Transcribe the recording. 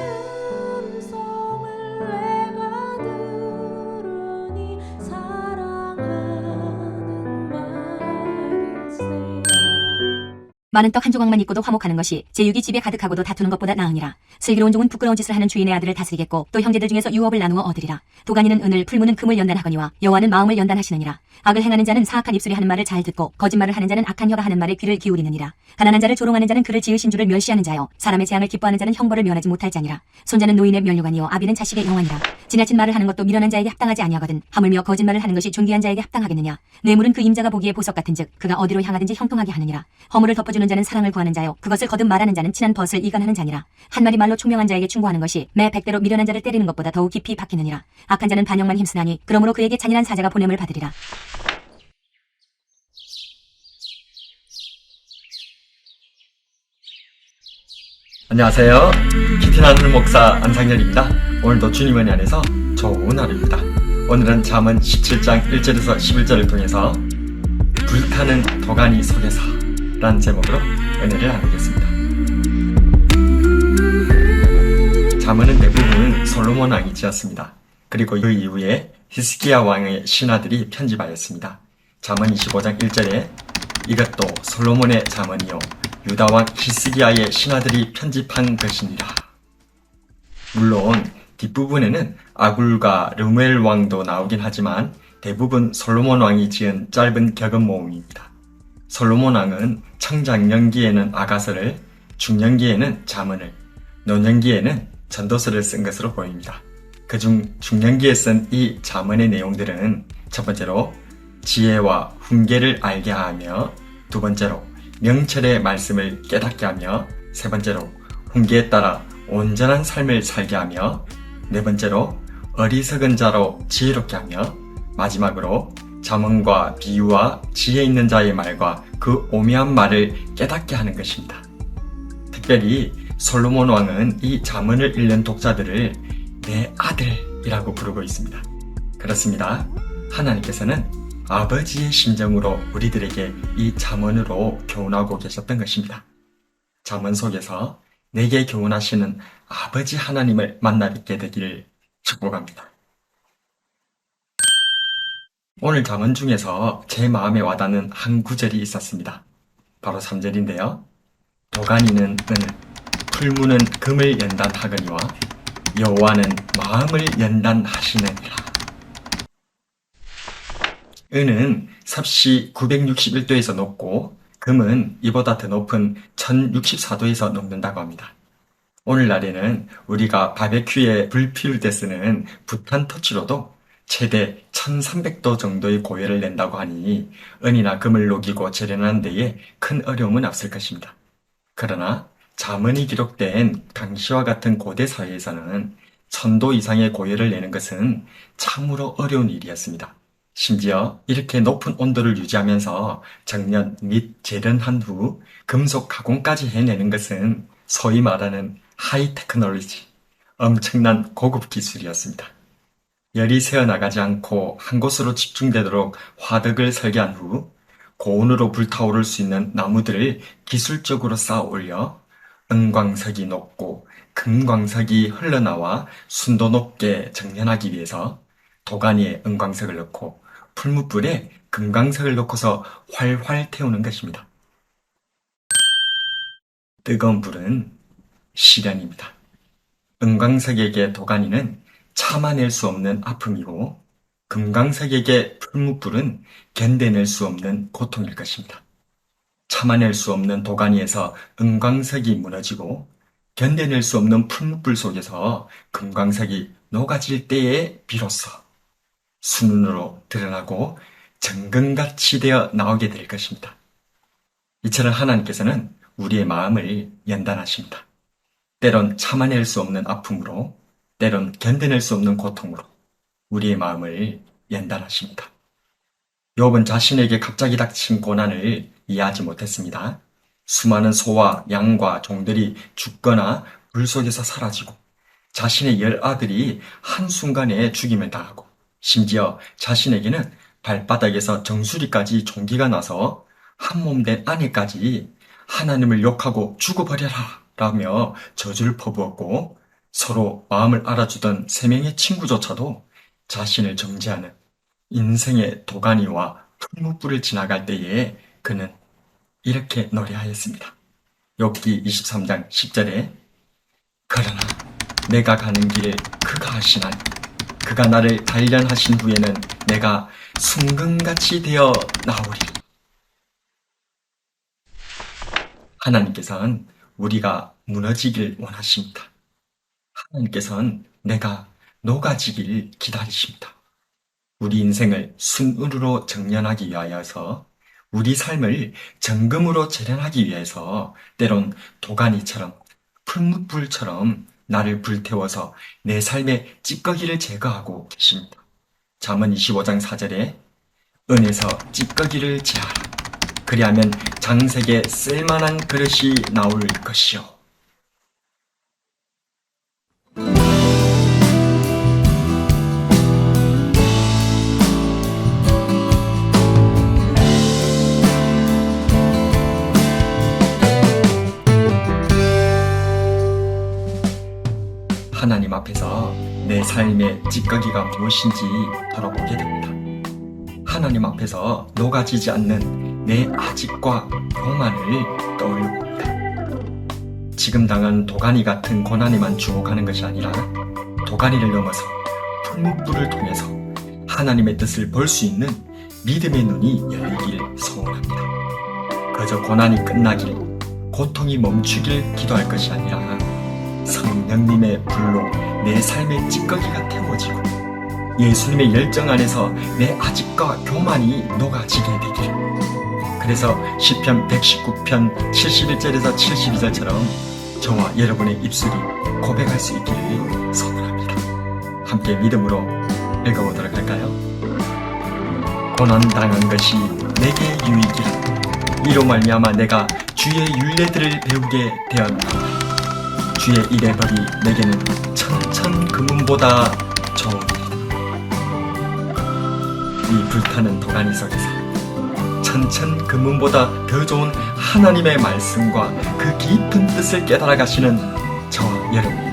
음성을 내가 들으니 사랑하는 말일세. 많은 떡 한 조각만 있고도 화목하는 것이 제육이 집에 가득하고도 다투는 것보다 나으니라. 슬기로운 종은 부끄러운 짓을 하는 주인의 아들을 다스리겠고 또 형제들 중에서 유업을 나누어 얻으리라. 도가니는 은을, 풀무는 금을 연단하거니와 여호와는 마음을 연단하시느니라. 악을 행하는 자는 사악한 입술이 하는 말을 잘 듣고 거짓말을 하는 자는 악한 혀가 하는 말에 귀를 기울이느니라. 가난한 자를 조롱하는 자는 그를 지으신 주를 멸시하는 자요 사람의 재앙을 기뻐하는 자는 형벌을 면하지 못할 자니라. 손자는 노인의 면류관이요 아비는 자식의 영환이라. 지나친 말을 하는 것도 미련한 자에게 합당하지 아니하거든 하물며 거짓말을 하는 것이 존귀한 자에게 합당하겠느냐. 뇌물은 그 임자가 보기에 보석 같은즉 그가 어디로 향하든지 형통하게 하느니라. 허물을 덮어주는 자는 사랑을 구하는 자요 그것을 거듭 말하는 자는 친한 벗을 이간하는 자니라. 한 마디 말로 총명한 자에게 충고하는 것이 매 100대로 미련한 자를 때리는 것보다 더욱 깊이 박히느니라. 악한 자는 반역만 힘쓰나니 그러므로 그에게 잔인한 사자가 보냄을 받으리라. 안녕하세요. 키티나는 목사 안상열입니다. 오늘도 주님 은혜 안에서 좋은 하루입니다. 오늘은 잠언 17장 1절에서 11절을 통해서 불타는 도가니 속에서 라는 제목으로 은혜를 나누겠습니다. 잠언은 대부분 솔로몬 왕이 지었습니다. 그리고 그 이후에 히스기야 왕의 신하들이 편집하였습니다. 잠언 25장 1절에 이것도 솔로몬의 잠언이요 유다 왕 히스기야의 신하들이 편집한 것이니라. 물론 뒷부분에는 아굴과 르무엘 왕도 나오긴 하지만 대부분 솔로몬 왕이 지은 짧은 격언 모음입니다. 솔로몬 왕은 청장년기에는 아가서를, 중년기에는 잠언을, 노년기에는 전도서를 쓴 것으로 보입니다. 그중 중년기에 쓴 이 잠언의 내용들은 첫 번째로 지혜와 훈계를 알게 하며, 두 번째로 명철의 말씀을 깨닫게 하며, 세 번째로 훈계에 따라 온전한 삶을 살게 하며, 네 번째로 어리석은 자로 지혜롭게 하며, 마지막으로 잠언과 비유와 지혜 있는 자의 말과 그 오묘한 말을 깨닫게 하는 것입니다. 특별히 솔로몬 왕은 이 잠언을 읽는 독자들을 내 아들이라고 부르고 있습니다. 그렇습니다. 하나님께서는 아버지의 심정으로 우리들에게 이 잠언으로 교훈하고 계셨던 것입니다. 잠언 속에서 내게 교훈하시는 아버지 하나님을 만나 뵙게 되기를 축복합니다. 오늘 잠언 중에서 제 마음에 와닿는 한 구절이 있었습니다. 바로 3절인데요. 도가니는 은을, 풀무는 금을 연단하거니와 여호와는 마음을 연단하시느니라. 은은 섭씨 961도에서 녹고 금은 이보다 더 높은 1064도에서 녹는다고 합니다. 오늘날에는 우리가 바베큐에 불 피울 때 쓰는 부탄 토치로도 최대 1300도 정도의 고열을 낸다고 하니 은이나 금을 녹이고 재련하는 데에 큰 어려움은 없을 것입니다. 그러나 잠언이 기록된 당시와 같은 고대 사회에서는 1000도 이상의 고열을 내는 것은 참으로 어려운 일이었습니다. 심지어 이렇게 높은 온도를 유지하면서 정련 및 재련한 후 금속 가공까지 해내는 것은 소위 말하는 하이 테크놀로지, 엄청난 고급 기술이었습니다. 열이 새어나가지 않고 한 곳으로 집중되도록 화덕을 설계한 후 고온으로 불타오를 수 있는 나무들을 기술적으로 쌓아 올려 은광석이 녹고 금광석이 흘러나와 순도 높게 정련하기 위해서 도가니에 은광석을 넣고 풀무불에 금광석을 넣고서 활활 태우는 것입니다. 뜨거운 불은 시련입니다. 은광석에게 도가니는 참아낼 수 없는 아픔이고 금광석에게 풀무불은 견뎌낼 수 없는 고통일 것입니다. 참아낼 수 없는 도가니에서 은광석이 무너지고 견뎌낼 수 없는 풀무불 속에서 금광석이 녹아질 때에 비로소 순운으로 드러나고 정금같이 되어 나오게 될 것입니다. 이처럼 하나님께서는 우리의 마음을 연단하십니다. 때론 참아낼 수 없는 아픔으로, 때론 견뎌낼 수 없는 고통으로 우리의 마음을 연단하십니다. 욥은 자신에게 갑자기 닥친 고난을 이해하지 못했습니다. 수많은 소와 양과 종들이 죽거나 불 속에서 사라지고 자신의 10아들이 한순간에 죽임을 당하고 심지어 자신에게는 발바닥에서 정수리까지 종기가 나서 한몸된 아내까지 하나님을 욕하고 죽어버려라 라며 저주를 퍼부었고 서로 마음을 알아주던 세 명의 친구조차도 자신을 정죄하는 인생의 도가니와 풀무불을 지나갈 때에 그는 이렇게 노래하였습니다. 욥기 23장 10절에 그러나 내가 가는 길을 그가 하시나니 그가 나를 단련하신 후에는 내가 순금같이 되어 나오리. 하나님께서는 우리가 무너지길 원하십니다. 하나님께서는 내가 녹아지길 기다리십니다. 우리 인생을 순으로 정련하기 위하여서 우리 삶을 정금으로 재련하기 위해서 때론 도가니처럼 풀무불처럼 나를 불태워서 내 삶의 찌꺼기를 제거하고 계십니다. 잠언 25장 4절에 은에서 찌꺼기를 제하라. 그리하면 장색에 쓸만한 그릇이 나올 것이요. 하나님 앞에서 내 삶의 찌꺼기가 무엇인지 돌아보게 됩니다. 하나님 앞에서 녹아지지 않는 내 아집과 교만을 떠올려 봅니다. 지금 당한 도가니 같은 고난에만 주목하는 것이 아니라 도가니를 넘어서 풀무불을 통해서 하나님의 뜻을 볼 수 있는 믿음의 눈이 열리길 소원합니다. 그저 고난이 끝나길, 고통이 멈추길 기도할 것이 아니라 성령님의 불로 내 삶의 찌꺼기가 태워지고 예수님의 열정 안에서 내 아집과 교만이 녹아지게 되기를. 그래서 시편 119편 71절에서 72절처럼 저와 여러분의 입술이 고백할 수 있기를 소원합니다. 함께 믿음으로 읽어보도록 할까요? 고난당한 것이 내게 유익이라. 이로 말미암아 내가 주의 율례들을 배우게 되었나이다. 주의 일의 벌이 내게는 천천 금은보다 좋으니. 이 불타는 도가니 속에서 천천 금은보다 더 좋은 하나님의 말씀과 그 깊은 뜻을 깨달아 가시는 저와 여러분